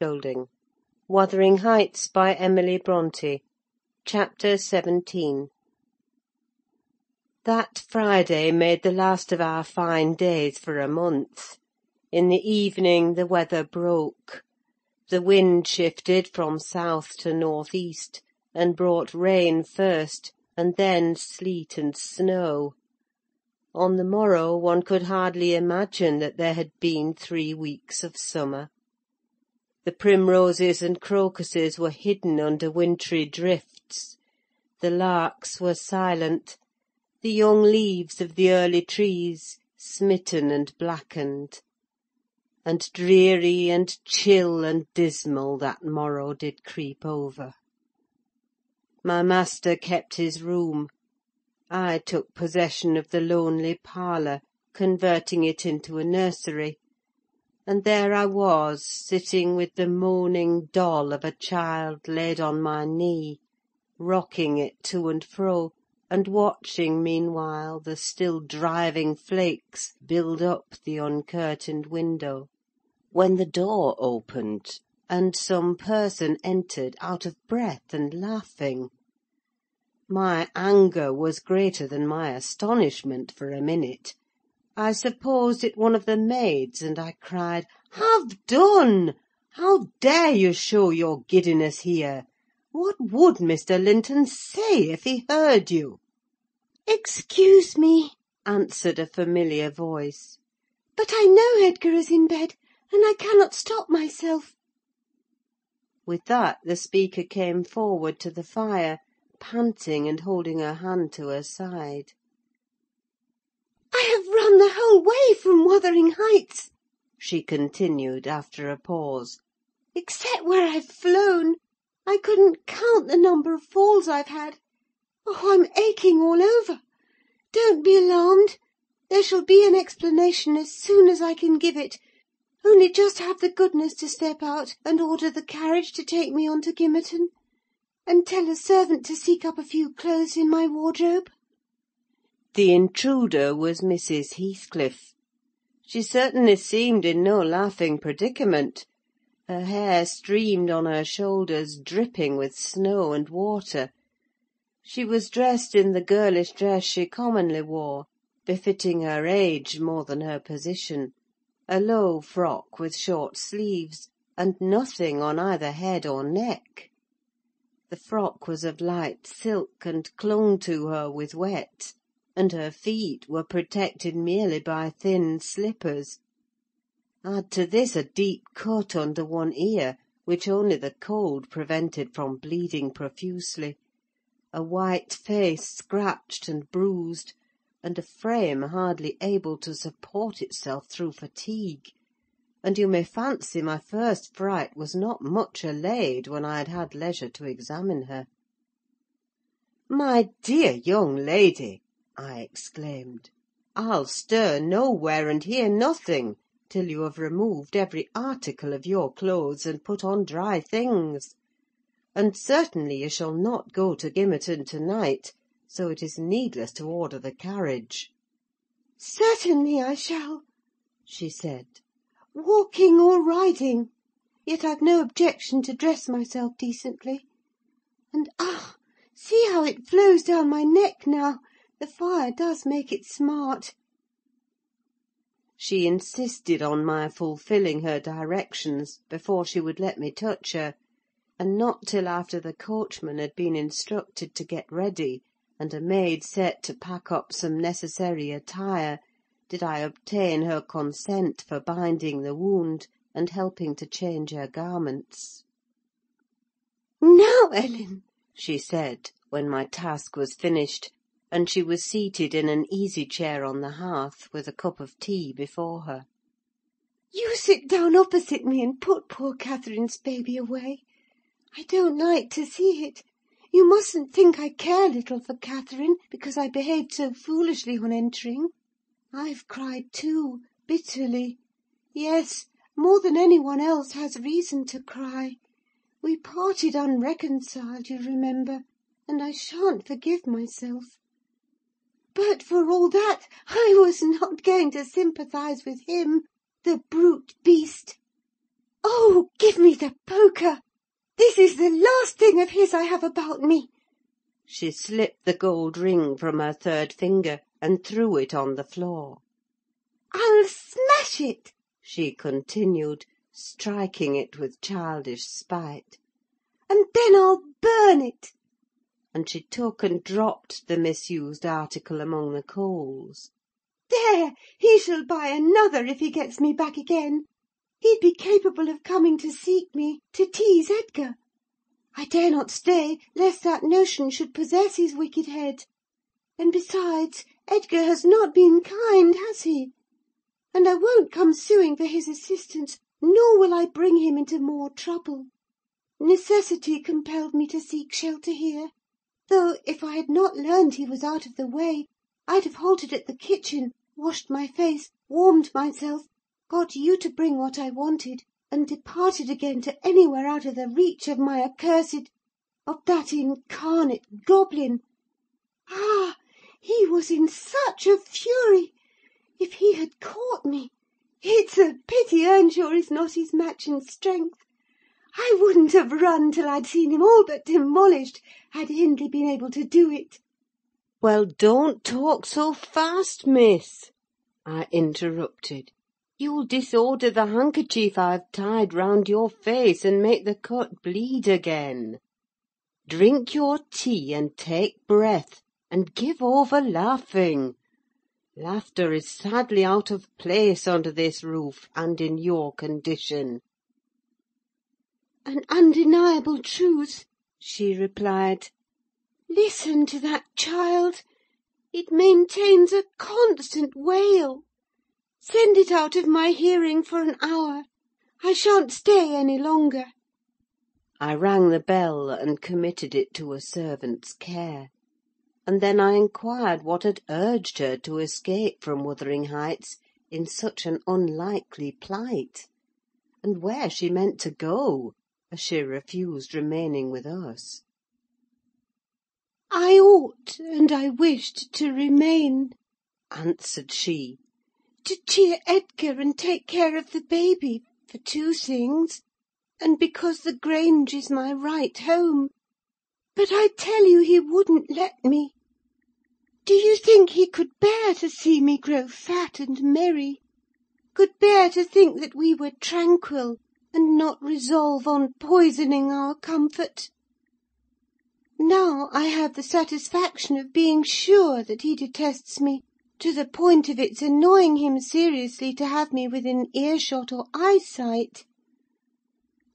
building. Wuthering Heights by Emily Brontë. Chapter 17. That Friday made the last of our fine days for a month. In the evening the weather broke. The wind shifted from south to north-east, and brought rain first, and then sleet and snow. On the morrow one could hardly imagine that there had been 3 weeks of summer. The primroses and crocuses were hidden under wintry drifts. The larks were silent, the young leaves of the early trees smitten and blackened. And dreary and chill and dismal that morrow did creep over. My master kept his room. I took possession of the lonely parlour, converting it into a nursery, and there I was, sitting with the moaning doll of a child laid on my knee, rocking it to and fro, and watching meanwhile the still driving flakes build up the uncurtained window, when the door opened, and some person entered out of breath and laughing. My anger was greater than my astonishment for a minute. I supposed it one of the maids, and I cried, "Have done! How dare you show your giddiness here? What would Mr. Linton say if he heard you?" "Excuse me," answered a familiar voice. "but I know Edgar is in bed, and I cannot stop myself." With that the speaker came forward to the fire, panting and holding her hand to her side. "I have run the whole way from Wuthering Heights," she continued, after a pause, "except where I've flown. I couldn't count the number of falls I've had. Oh, I'm aching all over. Don't be alarmed. There shall be an explanation as soon as I can give it. Only just have the goodness to step out and order the carriage to take me on to Gimmerton, and tell a servant to seek up a few clothes in my wardrobe." The intruder was Mrs. Heathcliff. She certainly seemed in no laughing predicament. Her hair streamed on her shoulders, dripping with snow and water. She was dressed in the girlish dress she commonly wore, befitting her age more than her position, a low frock with short sleeves, and nothing on either head or neck. The frock was of light silk, and clung to her with wet, and her feet were protected merely by thin slippers. Add to this a deep cut under one ear, which only the cold prevented from bleeding profusely, a white face scratched and bruised, and a frame hardly able to support itself through fatigue; and you may fancy my first fright was not much allayed when I had had leisure to examine her. "My dear young lady," I exclaimed, "I'll stir nowhere and hear nothing till you have removed every article of your clothes and put on dry things. And certainly you shall not go to Gimmerton to-night, so it is needless to order the carriage." "Certainly I shall," she said, "walking or riding. Yet I've no objection to dress myself decently. And see how it flows down my neck now! The fire does make it smart." She insisted on my fulfilling her directions before she would let me touch her, and not till after the coachman had been instructed to get ready, and a maid set to pack up some necessary attire, did I obtain her consent for binding the wound, and helping to change her garments. "Now, Ellen," she said, when my task was finished, and she was seated in an easy-chair on the hearth, with a cup of tea before her, "you sit down opposite me and put poor Catherine's baby away. I don't like to see it. You mustn't think I care little for Catherine, because I behaved so foolishly on entering. I've cried too, bitterly. Yes, more than any one else has reason to cry. We parted unreconciled, you remember, and I shan't forgive myself. But for all that, I was not going to sympathise with him, the brute beast. Oh, give me the poker! This is the last thing of his I have about me. She slipped the gold ring from her third finger and threw it on the floor. I'll smash it, she continued, striking it with childish spite. and then I'll burn it. And she took and dropped the misused article among the coals. There, he shall buy another if he gets me back again. He'd be capable of coming to seek me, to tease Edgar. I dare not stay, lest that notion should possess his wicked head. And besides, Edgar has not been kind, has he? And I won't come suing for his assistance, nor will I bring him into more trouble. Necessity compelled me to seek shelter here, though if I had not learned he was out of the way, I'd have halted at the kitchen, washed my face, warmed myself, got you to bring what I wanted, and departed again to anywhere out of the reach of my of that incarnate goblin. Ah, he was in such a fury! If he had caught me, it's a pity Earnshaw is not his match in strength. I wouldn't have run till I'd seen him all but demolished, had Hindley been able to do it. Well, don't talk so fast, miss, I interrupted. You'll disorder the handkerchief I've tied round your face and make the cut bleed again. Drink your tea and take breath, and give over laughing. Laughter is sadly out of place under this roof, and in your condition. An undeniable truth, she replied. Listen to that child. It maintains a constant wail. Send it out of my hearing for an hour. I shan't stay any longer. I rang the bell and committed it to a servant's care. And then I inquired what had urged her to escape from Wuthering Heights in such an unlikely plight, and where she meant to go, as she refused remaining with us. I ought and I wished to remain, answered she. To cheer Edgar and take care of the baby, for two things, and because the Grange is my right home. But I tell you he wouldn't let me. Do you think he could bear to see me grow fat and merry? Could bear to think that we were tranquil, and not resolve on poisoning our comfort? Now I have the satisfaction of being sure that he detests me, to the point of its annoying him seriously to have me within earshot or eyesight.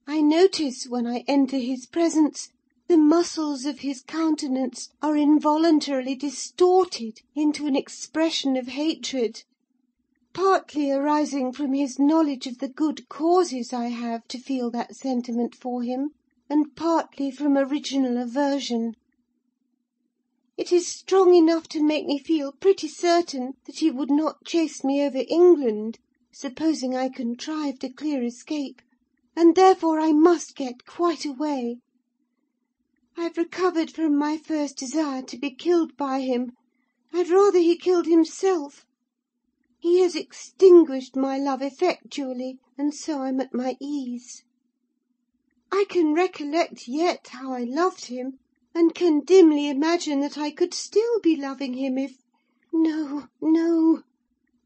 I notice, when I enter his presence, the muscles of his countenance are involuntarily distorted into an expression of hatred, partly arising from his knowledge of the good causes I have to feel that sentiment for him, and partly from original aversion. It is strong enough to make me feel pretty certain that he would not chase me over England, supposing I contrived a clear escape, and therefore I must get quite away. I've recovered from my first desire to be killed by him. I'd rather he killed himself. He has extinguished my love effectually, and so I'm at my ease. I can recollect yet how I loved him, and can dimly imagine that I could still be loving him if... No, no!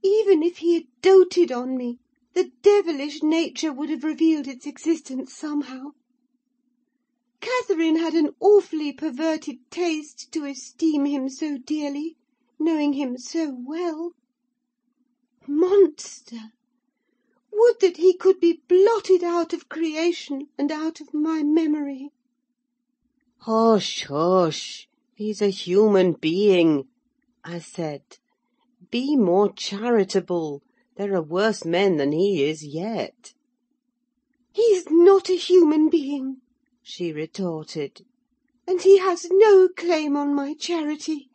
Even if he had doted on me, the devilish nature would have revealed its existence somehow. Catherine had an awfully perverted taste to esteem him so dearly, knowing him so well. Monster! Would that he could be blotted out of creation and out of my memory. Hush, hush! He's a human being, I said. Be more charitable. There are worse men than he is yet. He's not a human being, she retorted, and he has no claim on my charity.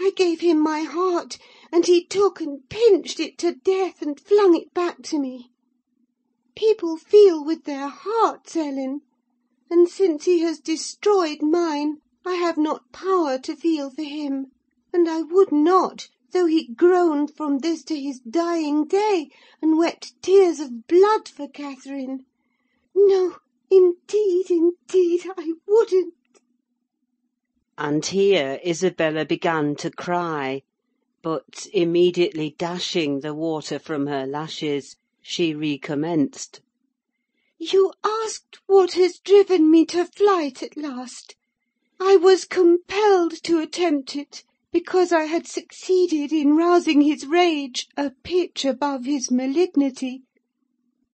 I gave him my heart, and he took and pinched it to death and flung it back to me. People feel with their hearts, Ellen, and since he has destroyed mine, I have not power to feel for him, and I would not, though he groaned from this to his dying day, and wept tears of blood for Catherine. No, indeed, I wouldn't." And here Isabella began to cry, but immediately dashing the water from her lashes, she recommenced. "You asked what has driven me to flight at last. I was compelled to attempt it, because I had succeeded in rousing his rage a pitch above his malignity.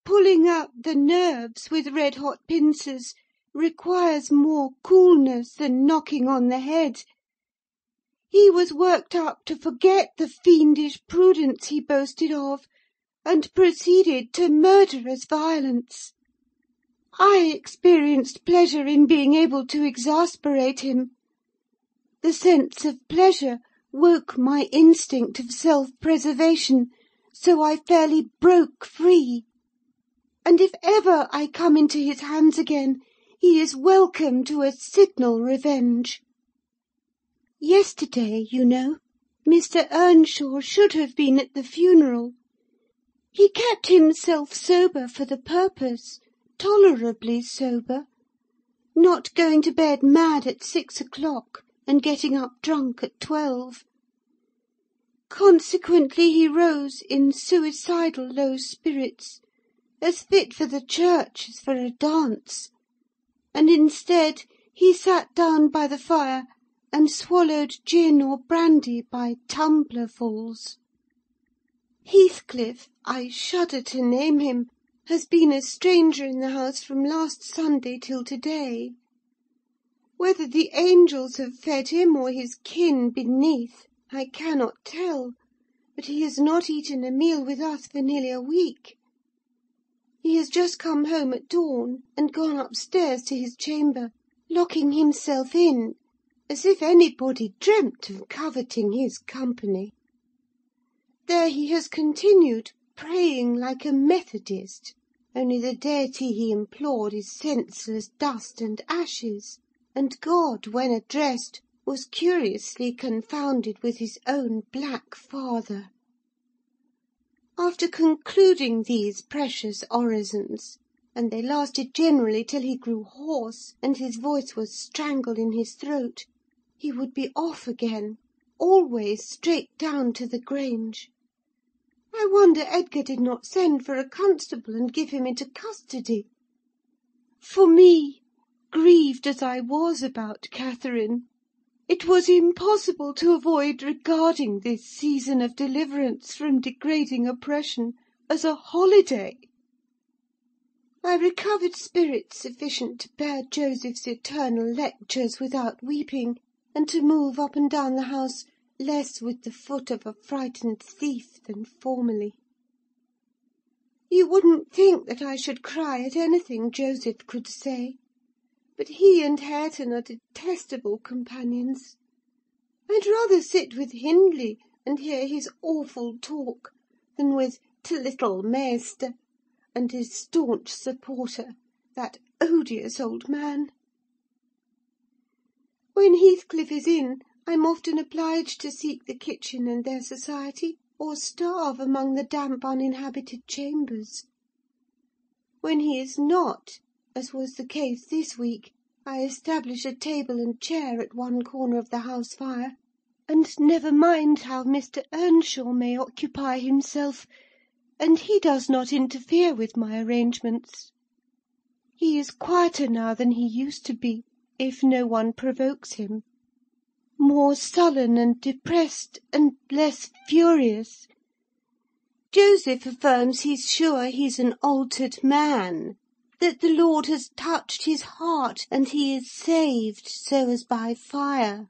Pulling out the nerves with red-hot pincers requires more coolness than knocking on the head. He was worked up to forget the fiendish prudence he boasted of, and proceeded to murderous violence. I experienced pleasure in being able to exasperate him. The sense of pleasure woke my instinct of self-preservation, so I fairly broke free. And if ever I come into his hands again, he is welcome to a signal revenge. Yesterday, you know, Mr. Earnshaw should have been at the funeral. He kept himself sober for the purpose, tolerably sober, not going to bed mad at 6 o'clock, and getting up drunk at 12. Consequently, he rose in suicidal low spirits, as fit for the church as for a dance, and instead he sat down by the fire and swallowed gin or brandy by tumblerfuls. Heathcliff, I shudder to name him, has been a stranger in the house from last Sunday till to-day. Whether the angels have fed him or his kin beneath, I cannot tell, but he has not eaten a meal with us for nearly a week. He has just come home at dawn, and gone upstairs to his chamber, locking himself in, as if anybody dreamt of coveting his company. There he has continued, praying like a Methodist, only the deity he implored is senseless dust and ashes, and God, when addressed, was curiously confounded with his own black father. After concluding these precious orisons, and they lasted generally till he grew hoarse, and his voice was strangled in his throat, he would be off again, always straight down to the Grange. I wonder Edgar did not send for a constable and give him into custody. For me, grieved as I was about Catherine, it was impossible to avoid regarding this season of deliverance from degrading oppression as a holiday. I recovered spirits sufficient to bear Joseph's eternal lectures without weeping, and to move up and down the house less with the foot of a frightened thief than formerly. You wouldn't think that I should cry at anything Joseph could say, but he and Hareton are detestable companions. I'd rather sit with Hindley and hear his awful talk than with t' little Maister and his staunch supporter, that odious old man. When Heathcliff is in, I'm often obliged to seek the kitchen and their society, or starve among the damp uninhabited chambers. When he is not, as was the case this week, I establish a table and chair at one corner of the house fire, and never mind how Mr. Earnshaw may occupy himself, and he does not interfere with my arrangements. He is quieter now than he used to be, if no one provokes him; more sullen and depressed, and less furious. Joseph affirms he's sure he's an altered man, that the Lord has touched his heart, and he is saved so as by fire.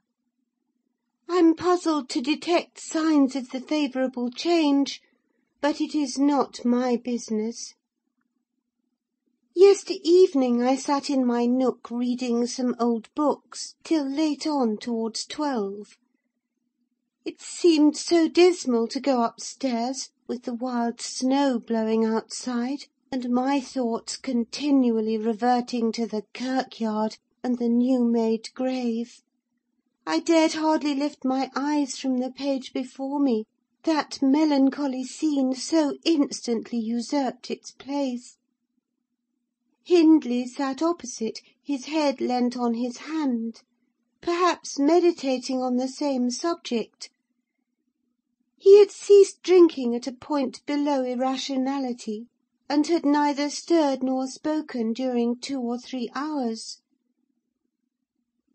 I'm puzzled to detect signs of the favourable change, but it is not my business. Yesterday evening I sat in my nook reading some old books till late on towards 12. It seemed so dismal to go upstairs, with the wild snow blowing outside, and my thoughts continually reverting to the kirkyard and the new-made grave. I dared hardly lift my eyes from the page before me, that melancholy scene so instantly usurped its place. Hindley sat opposite, his head leant on his hand, perhaps meditating on the same subject. He had ceased drinking at a point below irrationality, and had neither stirred nor spoken during 2 or 3 hours.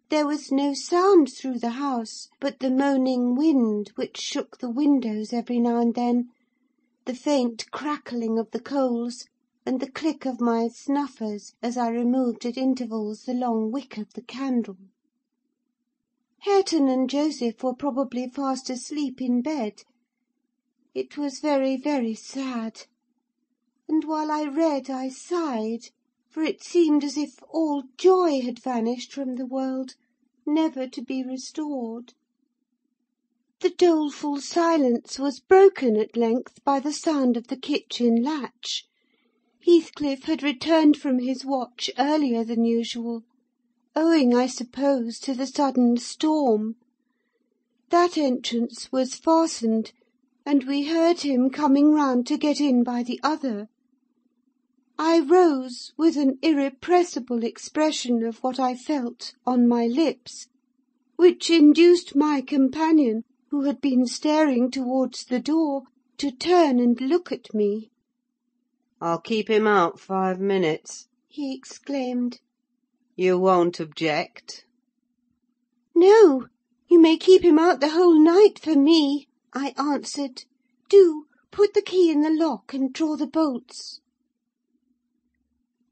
There was no sound through the house but the moaning wind which shook the windows every now and then, the faint crackling of the coals, and the click of my snuffers as I removed at intervals the long wick of the candle. Hareton and Joseph were probably fast asleep in bed. It was very, very sad; and while I read I sighed, for it seemed as if all joy had vanished from the world, never to be restored. The doleful silence was broken at length by the sound of the kitchen latch. Heathcliff had returned from his watch earlier than usual, owing, I suppose, to the sudden storm. That entrance was fastened, and we heard him coming round to get in by the other. I rose, with an irrepressible expression of what I felt on my lips, which induced my companion, who had been staring towards the door, to turn and look at me. "I'll keep him out 5 minutes," he exclaimed. "You won't object?" "No, you may keep him out the whole night for me," I answered. "Do put the key in the lock, and draw the bolts."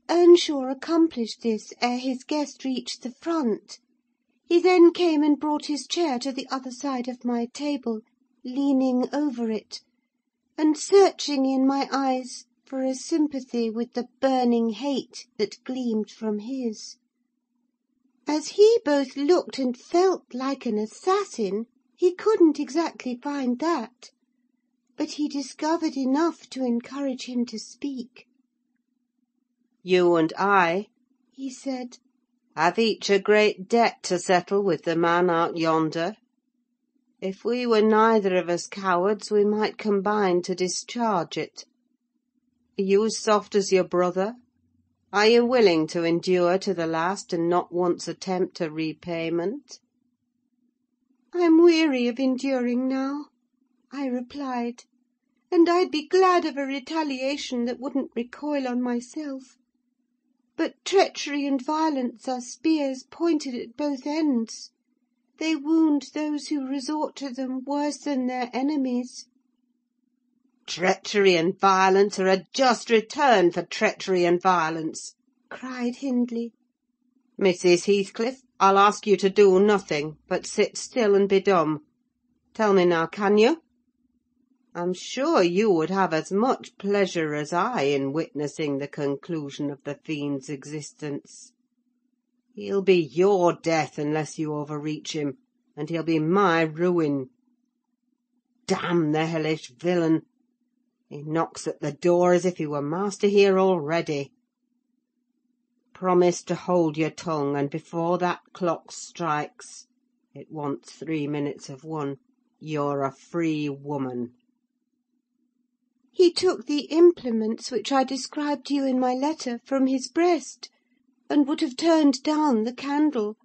Earnshaw accomplished this ere his guest reached the front. He then came and brought his chair to the other side of my table, leaning over it, and searching in my eyes for a sympathy with the burning hate that gleamed from his. As he both looked and felt like an assassin, he couldn't exactly find that; but he discovered enough to encourage him to speak. "You and I," he said, "have each a great debt to settle with the man out yonder. If we were neither of us cowards, we might combine to discharge it. Are you as soft as your brother? Are you willing to endure to the last, and not once attempt a repayment?" "I'm weary of enduring now," I replied, "and I'd be glad of a retaliation that wouldn't recoil on myself. But treachery and violence are spears pointed at both ends. They wound those who resort to them worse than their enemies." "Treachery and violence are a just return for treachery and violence," cried Hindley. "Mrs. Heathcliff, I'll ask you to do nothing, but sit still and be dumb. Tell me now, can you? I'm sure you would have as much pleasure as I in witnessing the conclusion of the fiend's existence. He'll be your death unless you overreach him, and he'll be my ruin. Damn the hellish villain! He knocks at the door as if he were master here already. Promise to hold your tongue, and before that clock strikes (it wants 3 minutes of 1), you're a free woman." He took the implements which I described to you in my letter from his breast, and would have turned down the candle.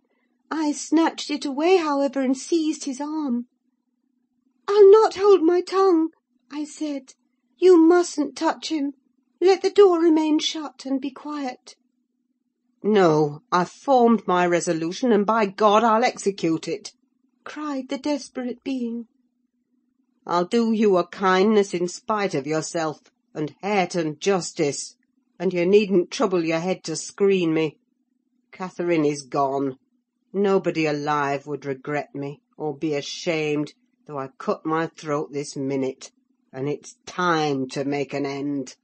I snatched it away, however, and seized his arm. "I'll not hold my tongue," I said. "You mustn't touch him. Let the door remain shut, and be quiet." "No, I've formed my resolution, and by God I'll execute it!" cried the desperate being. "I'll do you a kindness in spite of yourself, and Hareton justice, and you needn't trouble your head to screen me. Catherine is gone. Nobody alive would regret me, or be ashamed, though I cut my throat this minute, and it's time to make an end."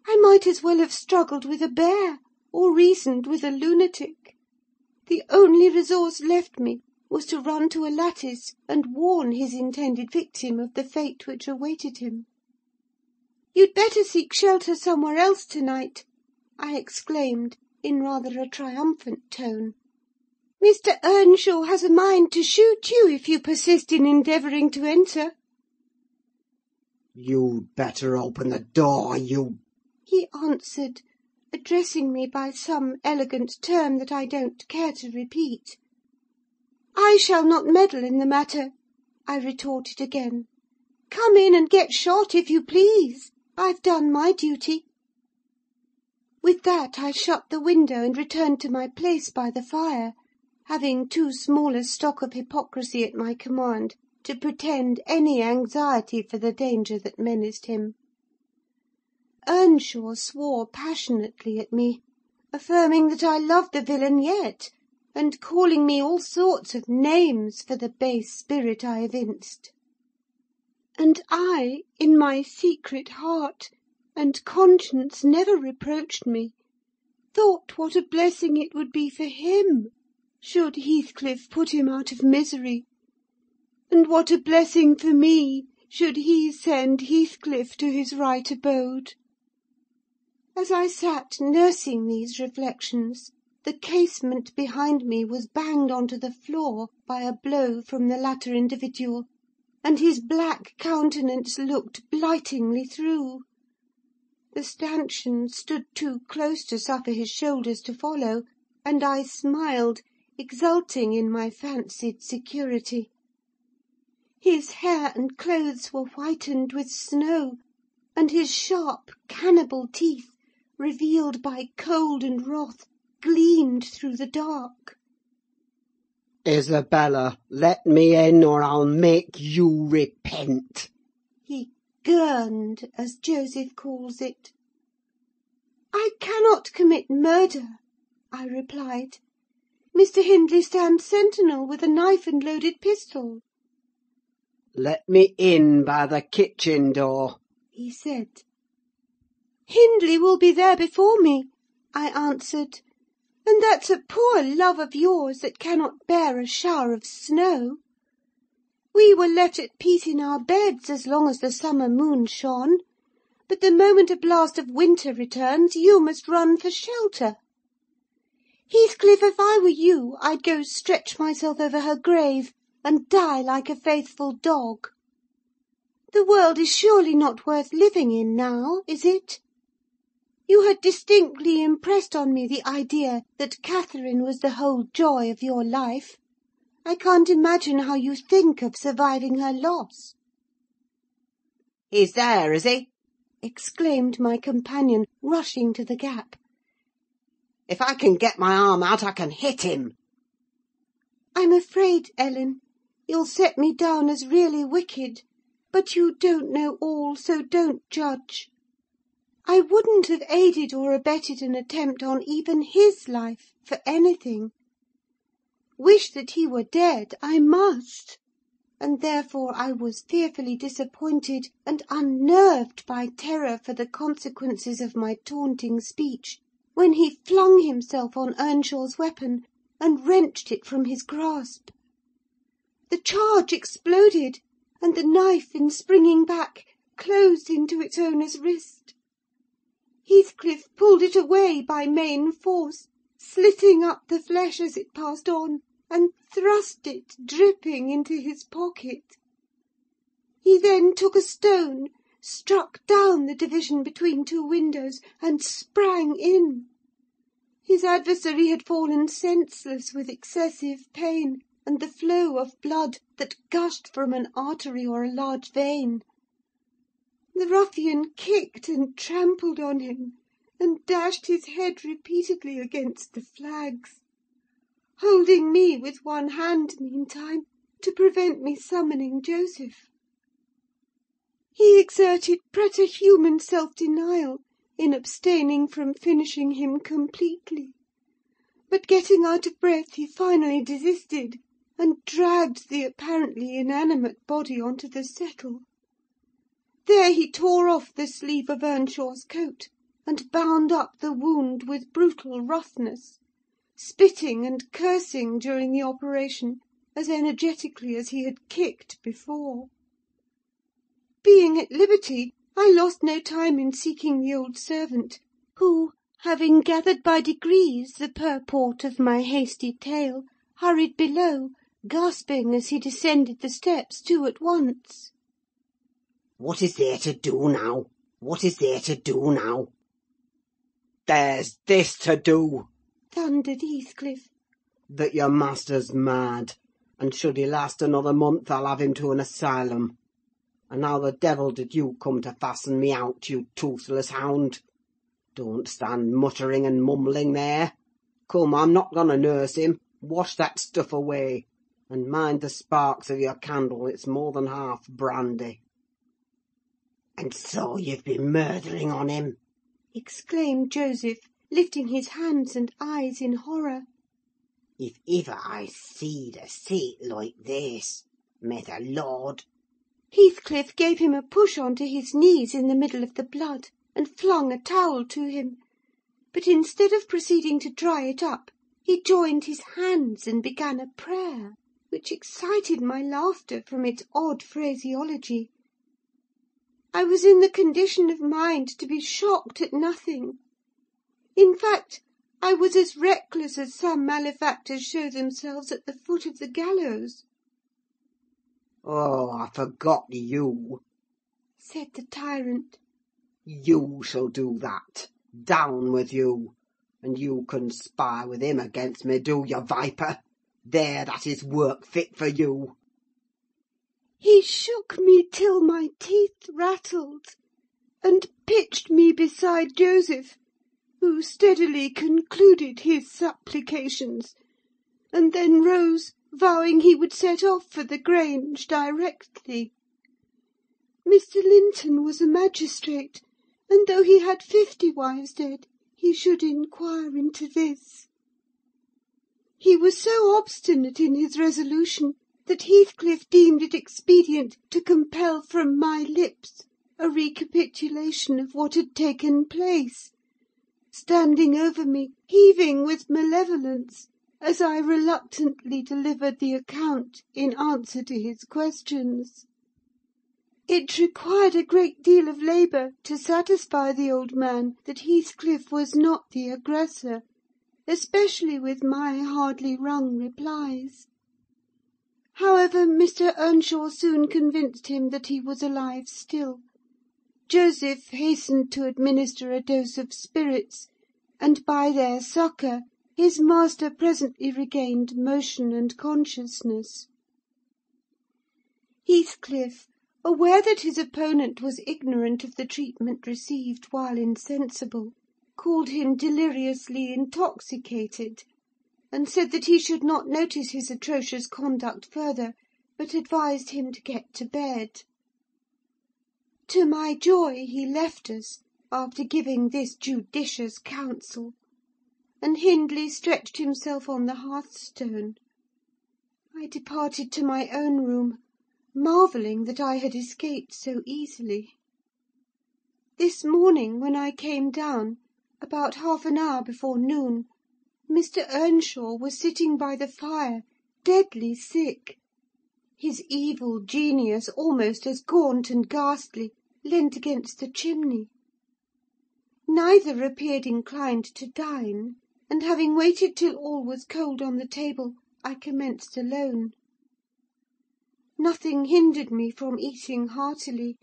I might as well have struggled with a bear, or reasoned with a lunatic. The only resource left me was to run to a lattice and warn his intended victim of the fate which awaited him. "You'd better seek shelter somewhere else to-night," I exclaimed, in rather a triumphant tone. Mr. Earnshaw has a mind to shoot you if you persist in endeavouring to enter. You'd better open the door, you... He answered, addressing me by some elegant term that I don't care to repeat. I shall not meddle in the matter, I retorted again. Come in and get shot, if you please. I've done my duty. With that I shut the window and returned to my place by the fire, having too small a stock of hypocrisy at my command to pretend any anxiety for the danger that menaced him. Earnshaw swore passionately at me, affirming that I loved the villain yet, and calling me all sorts of names for the base spirit I evinced. And I, in my secret heart, and conscience never reproached me, thought what a blessing it would be for him, should Heathcliff put him out of misery, and what a blessing for me, should he send Heathcliff to his right abode. As I sat nursing these reflections, the casement behind me was banged on to the floor by a blow from the latter individual, and his black countenance looked blightingly through. The stanchion stood too close to suffer his shoulders to follow, and I smiled, exulting in my fancied security. His hair and clothes were whitened with snow, and his sharp, cannibal teeth, revealed by cold and wrath, gleamed through the dark. Isabella, let me in, or I'll make you repent. He gurned, as Joseph calls it. I cannot commit murder, I replied. Mr. Hindley stands sentinel with a knife and loaded pistol. Let me in by the kitchen door, he said. Hindley will be there before me, I answered, and that's a poor love of yours that cannot bear a shower of snow. We were left at peace in our beds as long as the summer moon shone, but the moment a blast of winter returns, you must run for shelter. Heathcliff, if I were you, I'd go stretch myself over her grave, and die like a faithful dog. The world is surely not worth living in now, is it? You had distinctly impressed on me the idea that Catherine was the whole joy of your life. I can't imagine how you think of surviving her loss. He's there, is he? Exclaimed my companion, rushing to the gap. If I can get my arm out, I can hit him. I'm afraid, Ellen, you'll set me down as really wicked, but you don't know all, so don't judge. I wouldn't have aided or abetted an attempt on even his life for anything. Wish that he were dead, I must, and therefore I was fearfully disappointed and unnerved by terror for the consequences of my taunting speech, when he flung himself on Earnshaw's weapon and wrenched it from his grasp. The charge exploded, and the knife, in springing back, closed into its owner's wrist. Heathcliff pulled it away by main force, slitting up the flesh as it passed on, and thrust it, dripping, into his pocket. He then took a stone, struck down the division between two windows, and sprang in. His adversary had fallen senseless with excessive pain, and the flow of blood that gushed from an artery or a large vein. The ruffian kicked and trampled on him, and dashed his head repeatedly against the flags, holding me with one hand meantime to prevent me summoning Joseph. He exerted preterhuman self-denial in abstaining from finishing him completely, but getting out of breath he finally desisted, and dragged the apparently inanimate body on to the settle. There he tore off the sleeve of Earnshaw's coat, and bound up the wound with brutal roughness, spitting and cursing during the operation as energetically as he had kicked before. Being at liberty, I lost no time in seeking the old servant, who, having gathered by degrees the purport of my hasty tale, hurried below, gasping as he descended the steps 2 at once. "What is there to do now? What is there to do now?" "There's this to do," thundered Heathcliff. "that your master's mad, and should he last another month, I'll have him to an asylum. And how the devil did you come to fasten me out, you toothless hound? Don't stand muttering and mumbling there. Come, I'm not going to nurse him. Wash that stuff away, and mind the sparks of your candle, it's more than half brandy." "And so you've been murthering on him!" exclaimed Joseph, lifting his hands and eyes in horror. "If ever I seed a sight like this, may the Lord—" Heathcliff gave him a push on to his knees in the middle of the blood, and flung a towel to him; but instead of proceeding to dry it up, he joined his hands and began a prayer, which excited my laughter from its odd phraseology. I was in the condition of mind to be shocked at nothing. In fact, I was as reckless as some malefactors show themselves at the foot of the gallows. "Oh, I forgot you," said the tyrant. "You shall do that. Down with you! And you conspire with him against me, do you, viper? There, that is work fit for you." He shook me till my teeth rattled, and pitched me beside Joseph, who steadily concluded his supplications, and then rose, vowing he would set off for the Grange directly. Mr. Linton was a magistrate, and though he had 50 wives dead, he should inquire into this. He was so obstinate in his resolution that Heathcliff deemed it expedient to compel from my lips a recapitulation of what had taken place, standing over me, heaving with malevolence, as I reluctantly delivered the account in answer to his questions. It required a great deal of labour to satisfy the old man that Heathcliff was not the aggressor, especially with my hardly wrung replies. However, Mr. Earnshaw soon convinced him that he was alive still. Joseph hastened to administer a dose of spirits, and by their succour his master presently regained motion and consciousness. Heathcliff, aware that his opponent was ignorant of the treatment received while insensible, called him deliriously intoxicated, and said that he should not notice his atrocious conduct further, but advised him to get to bed. To my joy he left us, after giving this judicious counsel, and Hindley stretched himself on the hearthstone. I departed to my own room, marvelling that I had escaped so easily. This morning, when I came down, about half an hour before noon, Mr. Earnshaw was sitting by the fire, deadly sick. His evil genius, almost as gaunt and ghastly, leant against the chimney. Neither appeared inclined to dine, and having waited till all was cold on the table, I commenced alone. Nothing hindered me from eating heartily,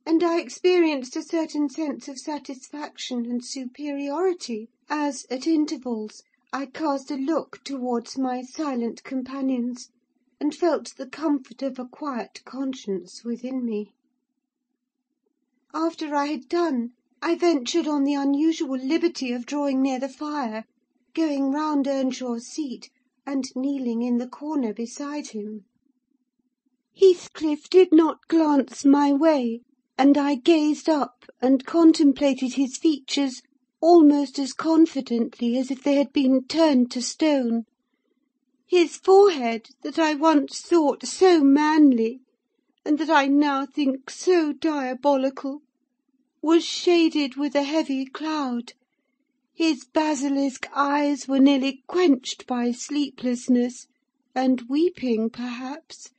and I experienced a certain sense of satisfaction and superiority, as, at intervals, I cast a look towards my silent companions, and felt the comfort of a quiet conscience within me. After I had done, I ventured on the unusual liberty of drawing near the fire, going round Earnshaw's seat, and kneeling in the corner beside him. Heathcliff did not glance my way, and I gazed up and contemplated his features almost as confidently as if they had been turned to stone. His forehead, that I once thought so manly, and that I now think so diabolical, was shaded with a heavy cloud. His basilisk eyes were nearly quenched by sleeplessness, and weeping, perhaps,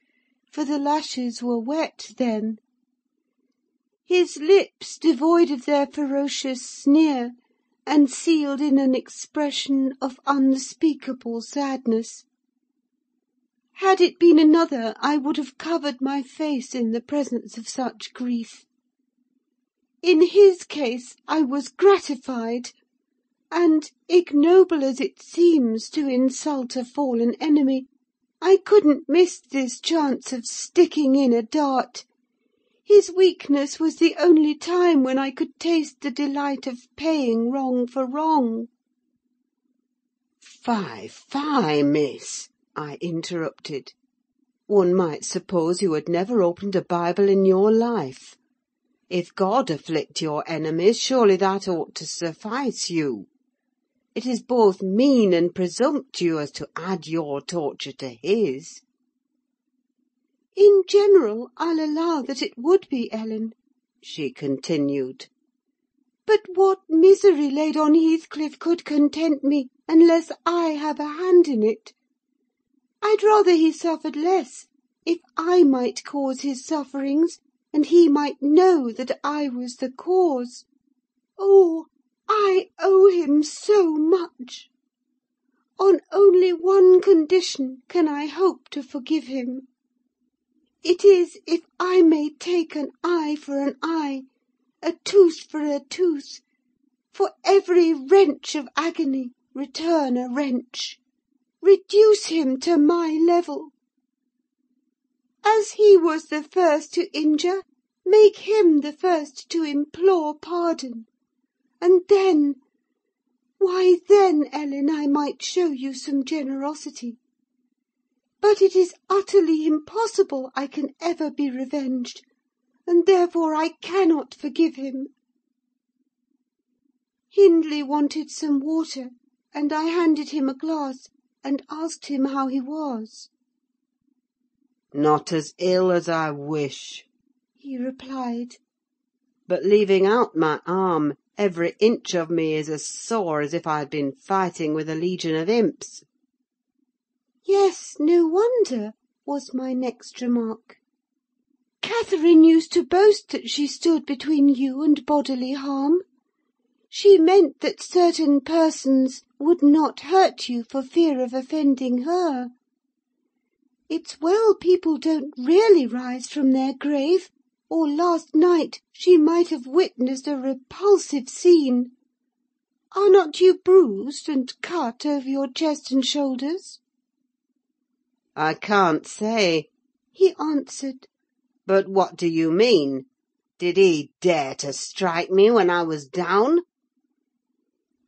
for the lashes were wet then. His lips, devoid of their ferocious sneer, and sealed in an expression of unspeakable sadness, Had it been another, I would have covered my face in the presence of such grief. In his case, I was gratified, and, ignoble as it seems to insult a fallen enemy, I couldn't miss this chance of sticking in a dart. His weakness was the only time when I could taste the delight of paying wrong for wrong. "Fie, fie, miss!" I interrupted. "One might suppose you had never opened a Bible in your life. If God afflict your enemies, surely that ought to suffice you. It is both mean and presumptuous to add your torture to his." "In general, I'll allow that it would be, Ellen," she continued. "But what misery laid on Heathcliff could content me, unless I have a hand in it? I'd rather he suffered less, if I might cause his sufferings, and he might know that I was the cause. Oh, I owe him so much! On only one condition can I hope to forgive him. It is if I may take an eye for an eye, a tooth for a tooth; for every wrench of agony return a wrench. Reduce him to my level. As he was the first to injure, make him the first to implore pardon. And then, why then, Ellen, I might show you some generosity. But it is utterly impossible I can ever be revenged, and therefore I cannot forgive him." Hindley wanted some water, and I handed him a glass, and asked him how he was. "Not as ill as I wish," he replied. "but leaving out my arm, every inch of me is as sore as if I had been fighting with a legion of imps." "Yes, no wonder," was my next remark. "Catherine used to boast that she stood between you and bodily harm. She meant that certain persons would not hurt you for fear of offending her. It's well people don't really rise from their grave, or last night she might have witnessed a repulsive scene. Are not you bruised and cut over your chest and shoulders?" "I can't say," he answered. "but what do you mean? Did he dare to strike me when I was down?"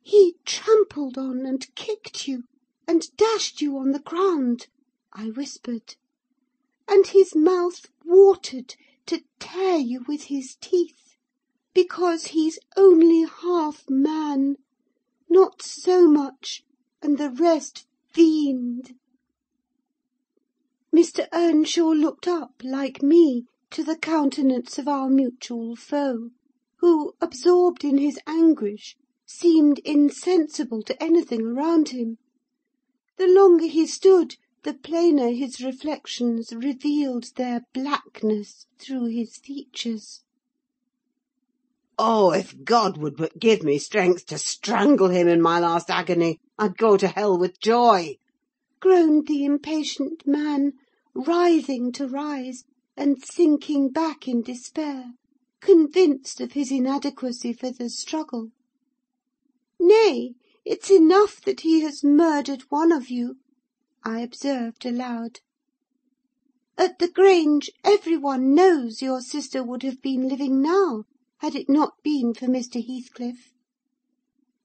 "He trampled on and kicked you, and dashed you on the ground," I whispered; "and his mouth watered to tear you with his teeth, because he's only half man, not so much, and the rest fiend." Mr. Earnshaw looked up, like me, to the countenance of our mutual foe, who, absorbed in his anguish, seemed insensible to anything around him. The longer he stood, the plainer his reflections revealed their blackness through his features. "Oh, if God would but give me strength to strangle him in my last agony, I'd go to hell with joy!" groaned the impatient man, writhing to rise, and sinking back in despair, convinced of his inadequacy for the struggle. "Nay, it's enough that he has murdered one of you," I observed aloud. "At the Grange, every one knows your sister would have been living now, had it not been for Mr. Heathcliff.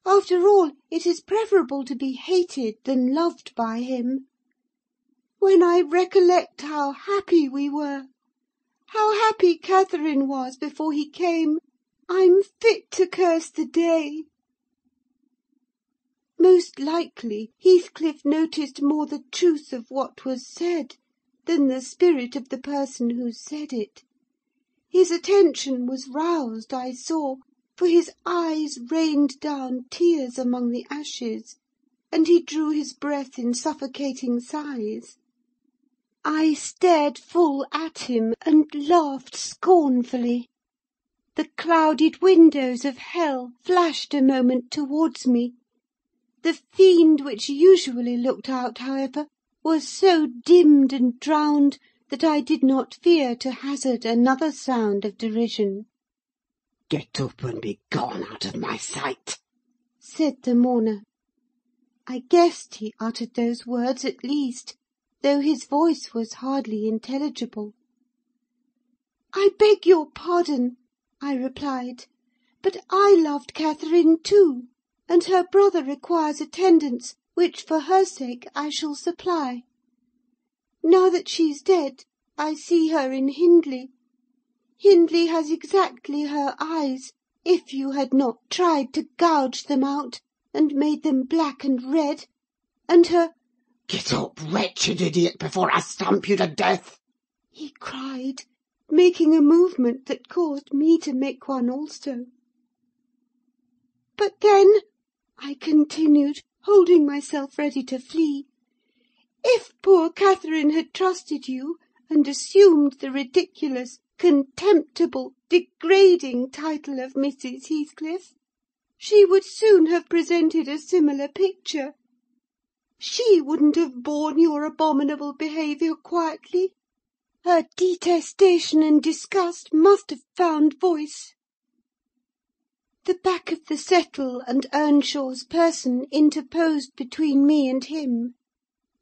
After all, it is preferable to be hated than loved by him. When I recollect how happy we were, how happy Catherine was before he came, I'm fit to curse the day." Most likely Heathcliff noticed more the truth of what was said than the spirit of the person who said it. His attention was roused, I saw, for his eyes rained down tears among the ashes, and he drew his breath in suffocating sighs. I stared full at him, and laughed scornfully. The clouded windows of hell flashed a moment towards me. The fiend which usually looked out, however, was so dimmed and drowned that I did not fear to hazard another sound of derision. "Get up and be gone out of my sight," said the mourner. I guessed he uttered those words at least, though his voice was hardly intelligible. "I beg your pardon," I replied, "but I loved Catherine too, and her brother requires attendance, which for her sake I shall supply. Now that she's dead, I see her in Hindley. Hindley has exactly her eyes, if you had not tried to gouge them out, and made them black and red, and her—" "Get up, wretched idiot, before I stamp you to death!" he cried, making a movement that caused me to make one also. "But then," I continued, holding myself ready to flee, "if poor Catherine had trusted you, and assumed the ridiculous, contemptible, degrading title of Mrs. Heathcliff, she would soon have presented a similar picture. She wouldn't have borne your abominable behaviour quietly. Her detestation and disgust must have found voice." The back of the settle and Earnshaw's person interposed between me and him;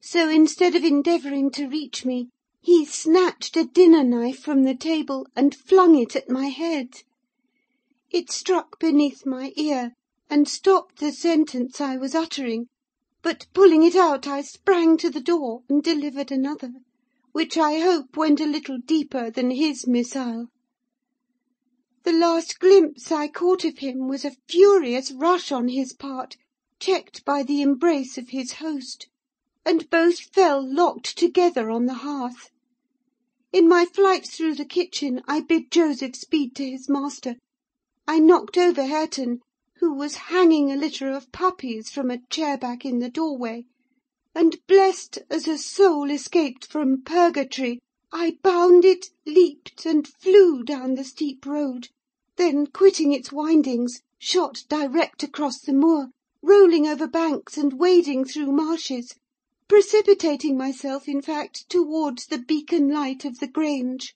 so instead of endeavouring to reach me, he snatched a dinner knife from the table and flung it at my head. It struck beneath my ear, and stopped the sentence I was uttering; but pulling it out, I sprang to the door and delivered another, which I hope went a little deeper than his missile. The last glimpse I caught of him was a furious rush on his part, checked by the embrace of his host, and both fell locked together on the hearth. In my flight through the kitchen, I bid Joseph speed to his master. I knocked over Hareton, who was hanging a litter of puppies from a chair-back in the doorway, and, blessed as a soul escaped from purgatory, I bounded, leaped, and flew down the steep road; then, quitting its windings, shot direct across the moor, rolling over banks and wading through marshes, precipitating myself, in fact, towards the beacon light of the Grange.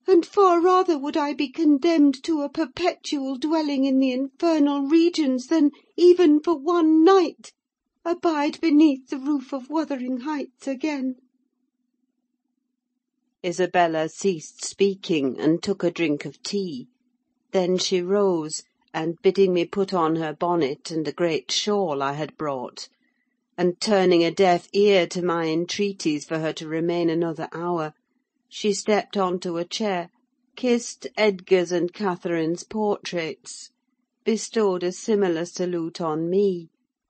And far rather would I be condemned to a perpetual dwelling in the infernal regions than, even for one night, abide beneath the roof of Wuthering Heights again. Isabella ceased speaking, and took a drink of tea. Then she rose, and bidding me put on her bonnet and a great shawl I had brought, and turning a deaf ear to my entreaties for her to remain another hour, she stepped on to a chair, kissed Edgar's and Catherine's portraits, bestowed a similar salute on me,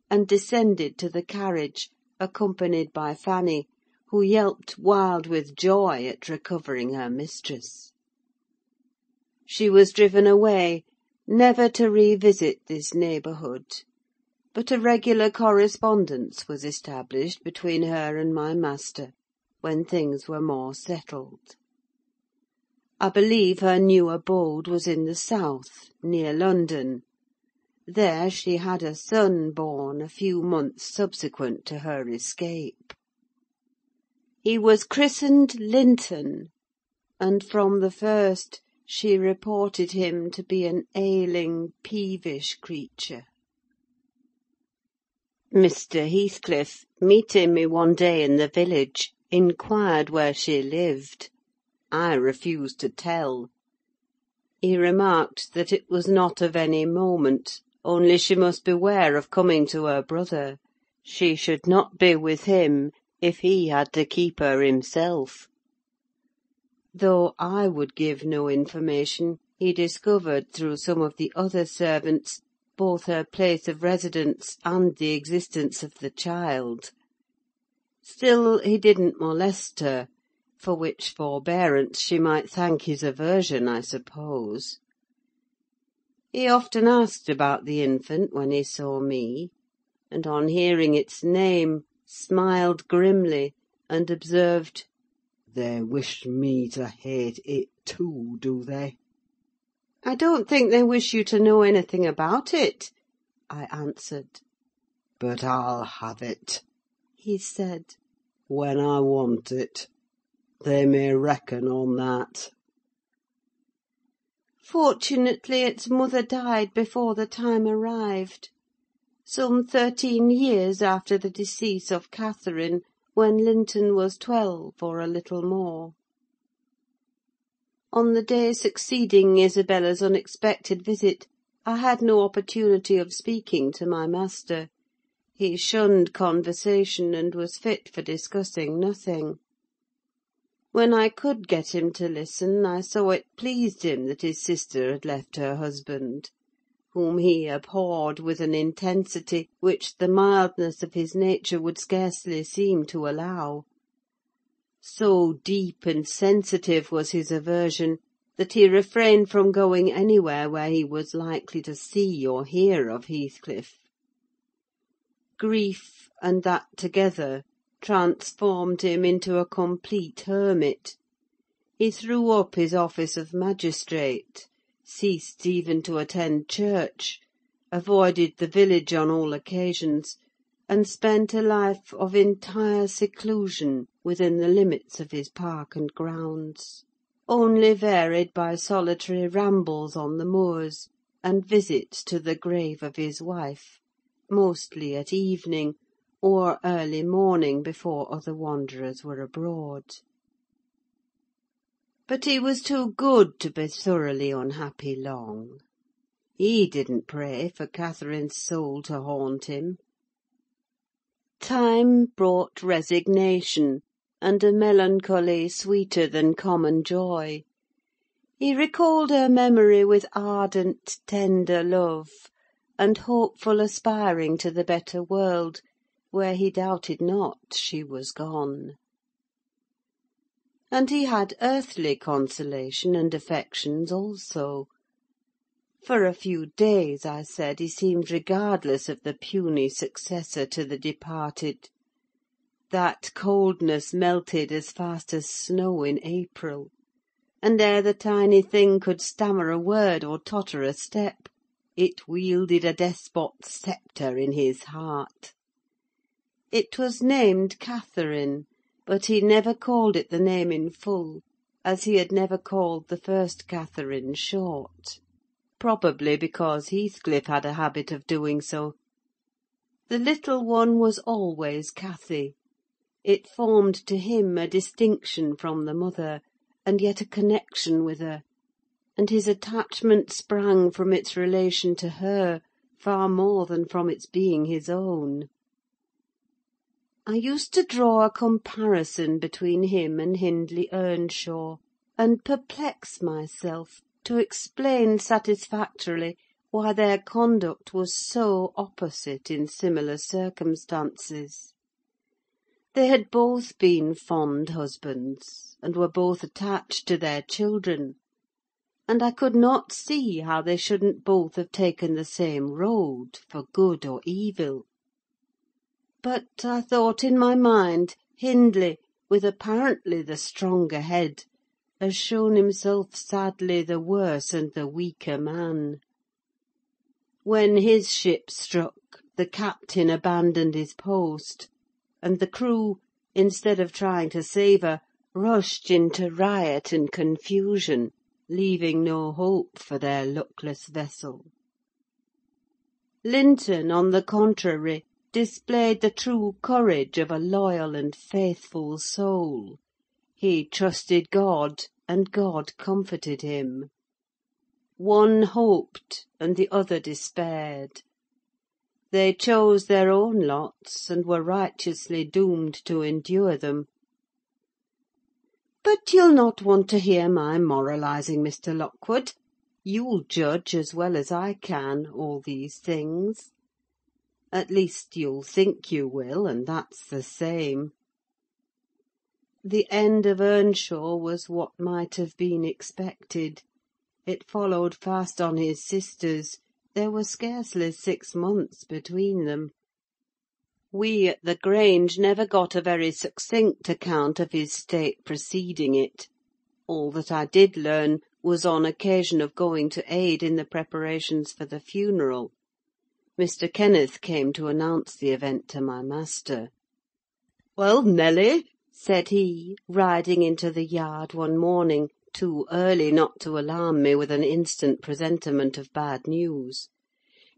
and descended to the carriage, accompanied by Fanny, who yelped wild with joy at recovering her mistress. She was driven away, never to revisit this neighbourhood; but a regular correspondence was established between her and my master, when things were more settled. I believe her new abode was in the south, near London. There she had a son born a few months subsequent to her escape. He was christened Linton, and from the first she reported him to be an ailing, peevish creature. Mr. Heathcliff, meeting me one day in the village, inquired where she lived. I refused to tell. He remarked that it was not of any moment, only she must beware of coming to her brother. She should not be with him, if he had to keep her himself. Though I would give no information, he discovered, through some of the other servants, both her place of residence and the existence of the child. Still, he didn't molest her, for which forbearance she might thank his aversion, I suppose. He often asked about the infant when he saw me, and on hearing its name, smiled grimly, and observed, "They wish me to hate it too, do they?" "I don't think they wish you to know anything about it," I answered. "But I'll have it," he said. when I want it. They may reckon on that. Fortunately, its mother died before the time arrived, some 13 years after the decease of Catherine, when Linton was 12 or a little more. On the day succeeding Isabella's unexpected visit, I had no opportunity of speaking to my master. He shunned conversation, and was fit for discussing nothing. When I could get him to listen, I saw it pleased him that his sister had left her husband, whom he abhorred with an intensity which the mildness of his nature would scarcely seem to allow. So deep and sensitive was his aversion, that he refrained from going anywhere where he was likely to see or hear of Heathcliff. Grief, and that together, transformed him into a complete hermit. He threw up his office of magistrate, ceased even to attend church, avoided the village on all occasions, and spent a life of entire seclusion within the limits of his park and grounds, only varied by solitary rambles on the moors, and visits to the grave of his wife, mostly at evening, or early morning before other wanderers were abroad. But he was too good to be thoroughly unhappy long. He didn't pray for Catherine's soul to haunt him. Time brought resignation, and a melancholy sweeter than common joy. He recalled her memory with ardent, tender love, and hopeful aspiring to the better world, where he doubted not she was gone. And he had earthly consolation and affections also. For a few days, I said, he seemed regardless of the puny successor to the departed. That coldness melted as fast as snow in April, and ere the tiny thing could stammer a word or totter a step, it wielded a despot's sceptre in his heart. It was named Catherine, but he never called it the name in full, as he had never called the first Catherine short. Probably because Heathcliff had a habit of doing so. The little one was always Cathy. It formed to him a distinction from the mother, and yet a connection with her, and his attachment sprang from its relation to her far more than from its being his own. I used to draw a comparison between him and Hindley Earnshaw, and perplex myself to explain satisfactorily why their conduct was so opposite in similar circumstances. They had both been fond husbands, and were both attached to their children, and I could not see how they shouldn't both have taken the same road, for good or evil. But I thought in my mind, Hindley, with apparently the stronger head, has shown himself sadly the worse and the weaker man. When his ship struck, the captain abandoned his post, and the crew, instead of trying to save her, rushed into riot and confusion, leaving no hope for their luckless vessel. Linton, on the contrary, displayed the true courage of a loyal and faithful soul. He trusted God, and God comforted him. One hoped, and the other despaired. They chose their own lots, and were righteously doomed to endure them. But you'll not want to hear my moralising, Mr. Lockwood. You'll judge as well as I can all these things. At least you'll think you will, and that's the same. The end of Earnshaw was what might have been expected. It followed fast on his sister's. There were scarcely 6 months between them. We at the Grange never got a very succinct account of his state preceding it. All that I did learn was on occasion of going to aid in the preparations for the funeral. Mr. Kenneth came to announce the event to my master. "Well, Nelly," said he, riding into the yard one morning, too early not to alarm me with an instant presentiment of bad news,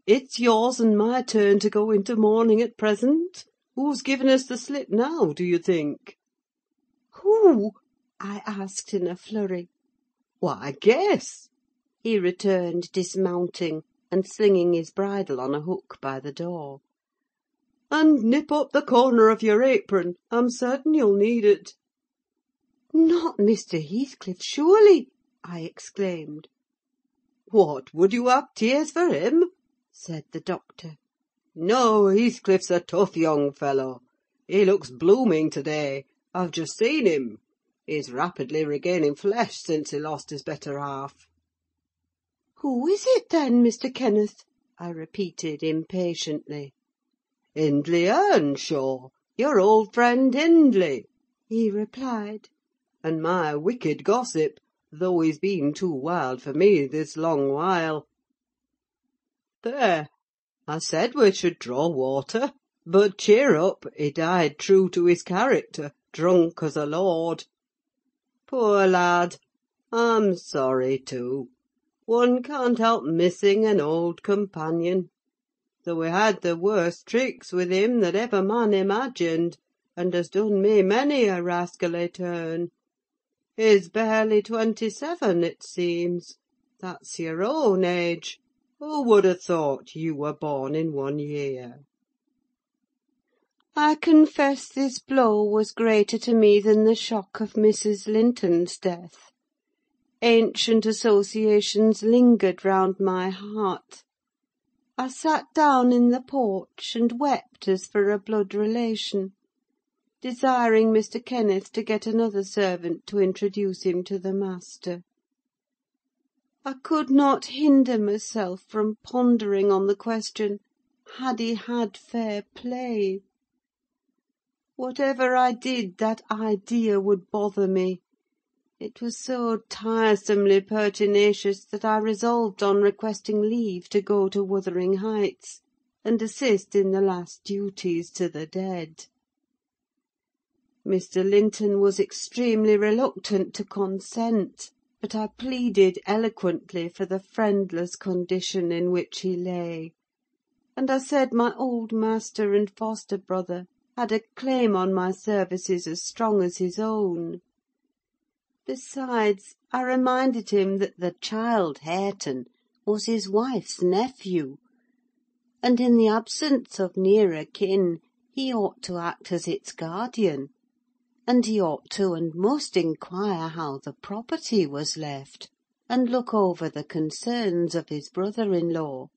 "it's yours and my turn to go into mourning at present. Who's given us the slip now, do you think?" Who? I asked in a flurry. "Why, guess," he returned, dismounting, and slinging his bridle on a hook by the door. "And nip up the corner of your apron. I'm certain you'll need it." "Not Mr. Heathcliff, surely?" I exclaimed. "What, would you have tears for him?" said the doctor. "No, Heathcliff's a tough young fellow. He looks blooming to-day. I've just seen him. He's rapidly regaining flesh since he lost his better half." "Who is it, then, Mr. Kenneth?" I repeated impatiently. "Hindley Earnshaw, your old friend Hindley," he replied, "and my wicked gossip, though he's been too wild for me this long while. There, I said we should draw water; but cheer up, he died true to his character, drunk as a lord. Poor lad! I'm sorry too. One can't help missing an old companion. Though he had the worst tricks with him that ever man imagined, and has done me many a rascally turn. He's barely 27, it seems. That's your own age. Who would have thought you were born in one year?" I confess this blow was greater to me than the shock of Mrs. Linton's death. Ancient associations lingered round my heart. I sat down in the porch and wept as for a blood relation, desiring Mr. Kenneth to get another servant to introduce him to the master. I could not hinder myself from pondering on the question, had he had fair play? Whatever I did, that idea would bother me. It was so tiresomely pertinacious that I resolved on requesting leave to go to Wuthering Heights, and assist in the last duties to the dead. Mr. Linton was extremely reluctant to consent, but I pleaded eloquently for the friendless condition in which he lay, and I said my old master and foster brother had a claim on my services as strong as his own. Besides, I reminded him that the child Hareton was his wife's nephew, and in the absence of nearer kin he ought to act as its guardian, and he ought to and must inquire how the property was left, and look over the concerns of his brother-in-law.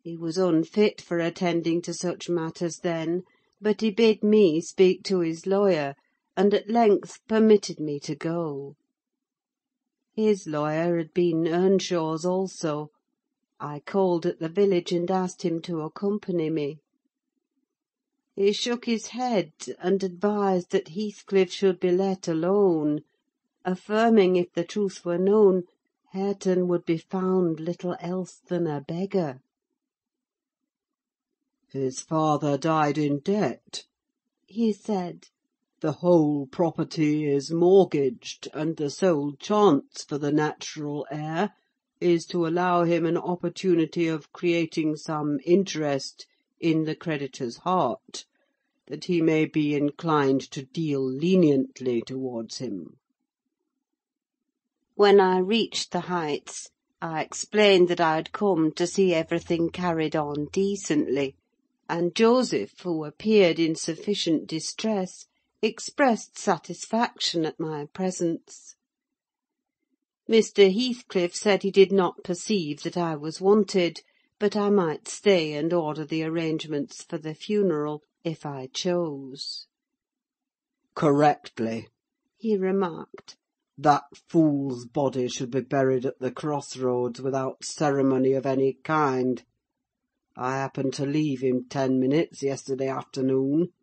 He was unfit for attending to such matters then, but he bid me speak to his lawyer, and at length permitted me to go. His lawyer had been Earnshaw's also. I called at the village and asked him to accompany me. He shook his head, and advised that Heathcliff should be let alone, affirming, if the truth were known, Hareton would be found little else than a beggar. "His father died in debt," he said. "The whole property is mortgaged, and the sole chance for the natural heir is to allow him an opportunity of creating some interest in the creditor's heart, that he may be inclined to deal leniently towards him." When I reached the Heights, I explained that I had come to see everything carried on decently, and Joseph, who appeared in sufficient distress, expressed satisfaction at my presence. Mr. Heathcliff said he did not perceive that I was wanted, but I might stay and order the arrangements for the funeral, if I chose. "Correctly," he remarked. "That fool's body should be buried at the cross-roads without ceremony of any kind. I happened to leave him 10 minutes yesterday afternoon,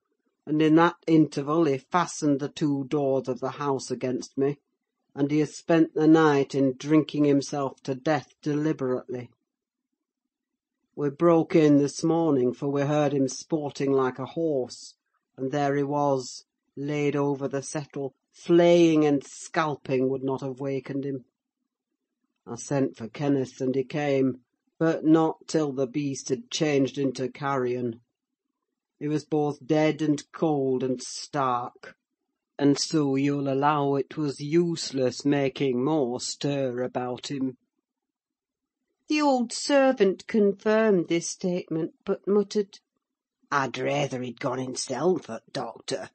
and in that interval he fastened the 2 doors of the house against me, and he has spent the night in drinking himself to death deliberately. We broke in this morning, for we heard him sporting like a horse, and there he was, laid over the settle. Flaying and scalping would not have wakened him. I sent for Kenneth, and he came, but not till the beast had changed into carrion. He was both dead and cold and stark, and so you'll allow it was useless making more stir about him. The old servant confirmed this statement, but muttered, "I'd rayther he'd gone himself at doctor.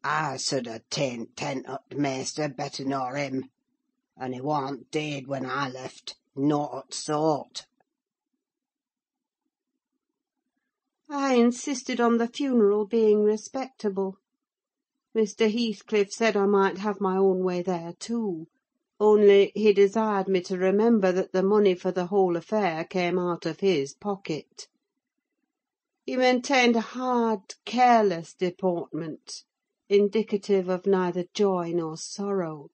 I sud ha' ta'en tent at th' maister better nor him, and he warn't dead when I left, nought o' th' sort." I insisted on the funeral being respectable. Mr. Heathcliff said I might have my own way there too, only he desired me to remember that the money for the whole affair came out of his pocket. He maintained a hard, careless deportment, indicative of neither joy nor sorrow.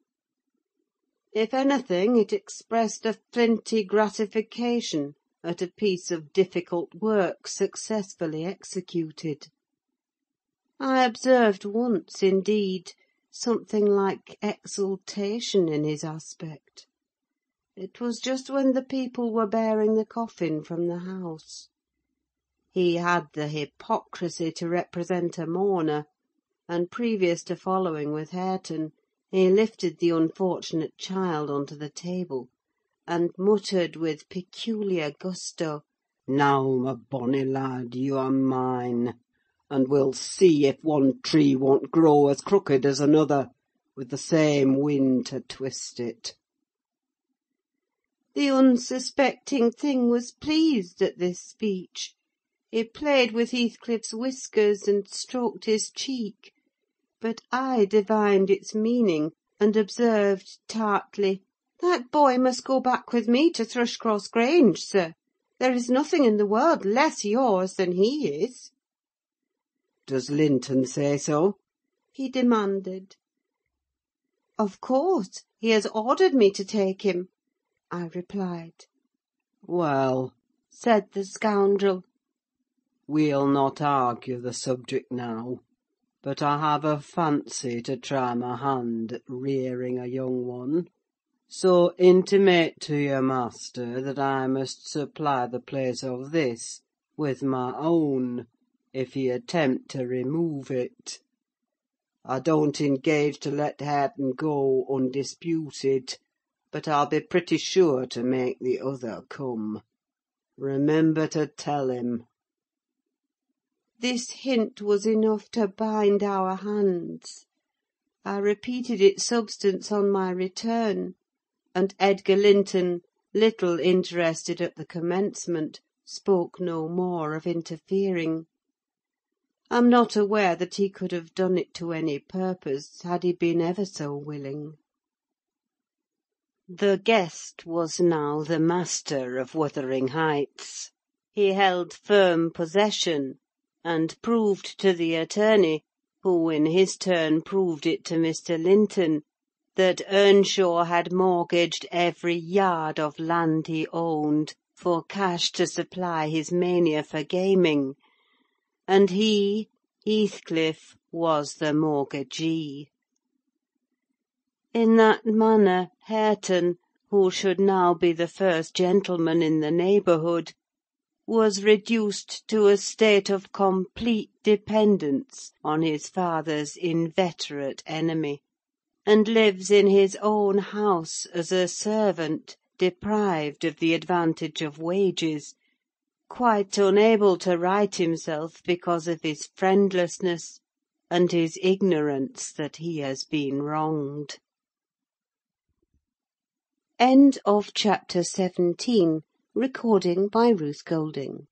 If anything, it expressed a flinty gratification at a piece of difficult work successfully executed. I observed once, indeed, something like exultation in his aspect. It was just when the people were bearing the coffin from the house. He had the hypocrisy to represent a mourner, and previous to following with Hareton, he lifted the unfortunate child onto the table, and muttered with peculiar gusto, "Now, my bonny lad, you are mine, and we'll see if one tree won't grow as crooked as another, with the same wind to twist it." The unsuspecting thing was pleased at this speech. He played with Heathcliff's whiskers and stroked his cheek, but I divined its meaning, and observed tartly, "That boy must go back with me to Thrushcross Grange, sir. There is nothing in the world less yours than he is." "Does Linton say so?" he demanded. "Of course, he has ordered me to take him," I replied. "Well," said the scoundrel, "we'll not argue the subject now, but I have a fancy to try my hand at rearing a young one. So intimate to your master that I must supply the place of this with my own, if he attempt to remove it. I don't engage to let Hareton go undisputed, but I'll be pretty sure to make the other come. Remember to tell him." This hint was enough to bind our hands. I repeated its substance on my return, and Edgar Linton, little interested at the commencement, spoke no more of interfering. I'm not aware that he could have done it to any purpose, had he been ever so willing. The guest was now the master of Wuthering Heights. He held firm possession, and proved to the attorney, who in his turn proved it to Mr. Linton, that Earnshaw had mortgaged every yard of land he owned for cash to supply his mania for gaming, and he, Heathcliff, was the mortgagee. In that manner, Hareton, who should now be the first gentleman in the neighbourhood, was reduced to a state of complete dependence on his father's inveterate enemy, and lives in his own house as a servant, deprived of the advantage of wages, quite unable to right himself because of his friendlessness and his ignorance that he has been wronged. End of chapter 17. Recording by Ruth Golding.